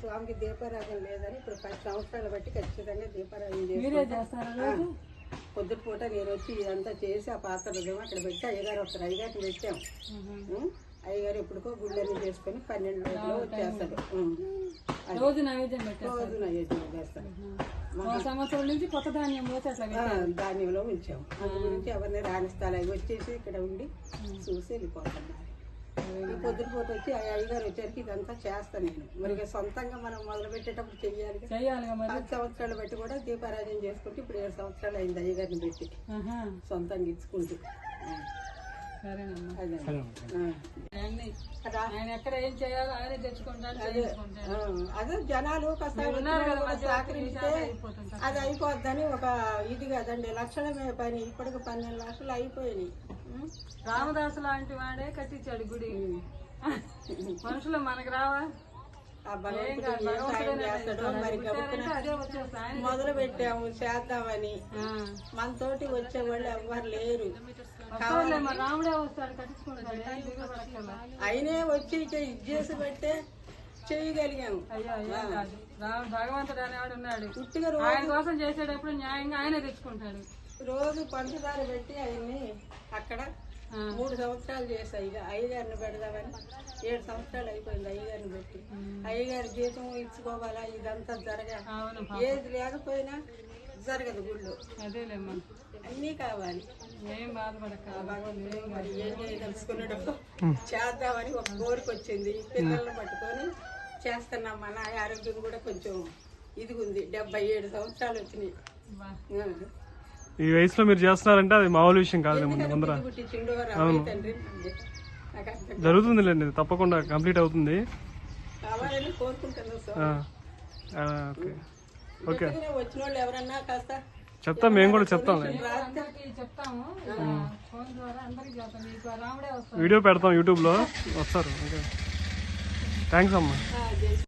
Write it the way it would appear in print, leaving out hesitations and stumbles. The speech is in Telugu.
స్వామికి దీపారాధన లేదని ఇప్పుడు 10 సంవత్సరాలు బట్టి ఖచ్చితంగా దీపారాధన చేస్తాను. పొద్దుపూట నేను వచ్చి ఇదంతా చేసి ఆ పాత్ర అక్కడ పెట్టి అయ్యగారు వస్తారు. అయ్యగారిని పెట్టాం. అయ్యగారు ఎప్పుడుకో గుళ్ళని చేసుకొని 12 రోజుల్లో వచ్చేస్తాడు. రోజు నైవేద్యం చేస్తాడు. సంవత్సరం నుంచి కొత్త ధాన్యం ధాన్యంలో ఉంచాం. అందు గురించి ఎవరిని రాణిస్తాలు అవి వచ్చేసి ఇక్కడ ఉండి చూసి వెళ్ళిపోతున్నారు. పొద్దుపూట వచ్చి అయ్యగారు వచ్చేసరికి ఇదంతా చేస్తాను నేను. మరి సొంతంగా మనం మొదలు పెట్టేటప్పుడు చెయ్యాలి. 10 సంవత్సరాలు బట్టి కూడా దీపారాధన చేసుకుంటే ఇప్పుడు 7 సంవత్సరాలు అయింది అయ్యగారిని పెట్టి సొంతంగా ఇచ్చుకుంటూ. అదే జనాలు సహకరిస్తే అది అయిపోద్దని ఒక ఇది కదండి. లక్షలమే పని. ఇప్పటికి 12 లక్షలు అయిపోయినాయి. రామదాసు లాంటి వాడే కట్టించాడు గుడి. మనుషులు మనకు రావా? మొదలు పెట్టాము చేద్దామని. మనతోటి వచ్చేవాళ్ళు ఎవ్వరు లేరు. రాముడే వస్తాడు కట్టించుకుంటాడు. అయినే వచ్చి ఇది చేసి పెట్టే చేయగలిగాము. భగవంతుడు అనేవాడు ఉన్నాడు. ఆయన కోసం చేసేటప్పుడు న్యాయంగా ఆయనే తెచ్చుకుంటాడు. రోజు పంచదార పెట్టి ఆయన్ని అక్కడ 3 సంవత్సరాలు చేశాయి. ఇక అయ్యగారిని పెడదామని 7 సంవత్సరాలు అయిపోయింది అయ్యగారిని పెట్టి. అయ్యగారి జీతం ఇచ్చుకోవాలా, ఇదంతా ఏది లేకపోయినా జరగదు గుళ్ళు. అదేలేమ్మా, అన్నీ కావాలి. ఏం బాధపడక భగవంతుడు మరి ఏం చేయదలుచుకున్నాడు చేద్దామని ఒక కోరిక వచ్చింది. పిల్లల్ని పట్టుకొని చేస్తున్నాం. మన ఆరోగ్యం కూడా కొంచెం ఇదిగుంది. 77 సంవత్సరాలు వచ్చినాయి. ఈ వయసులో మీరు చేస్తున్నారంటే అది మామూలు విషయం కాదు. ముందర జరుగుతుందిలేండి, తప్పకుండా కంప్లీట్ అవుతుంది. కావాలని కోరుకుంటున్నాం. ఓకే, వచ్చిన వాళ్ళు ఎవరన్నా కాస్త చెప్తాం, మేము కూడా చెప్తాం. వీడియో పెడతాం యూట్యూబ్లో, వస్తారు. ఓకే, థ్యాంక్స్ అమ్మా.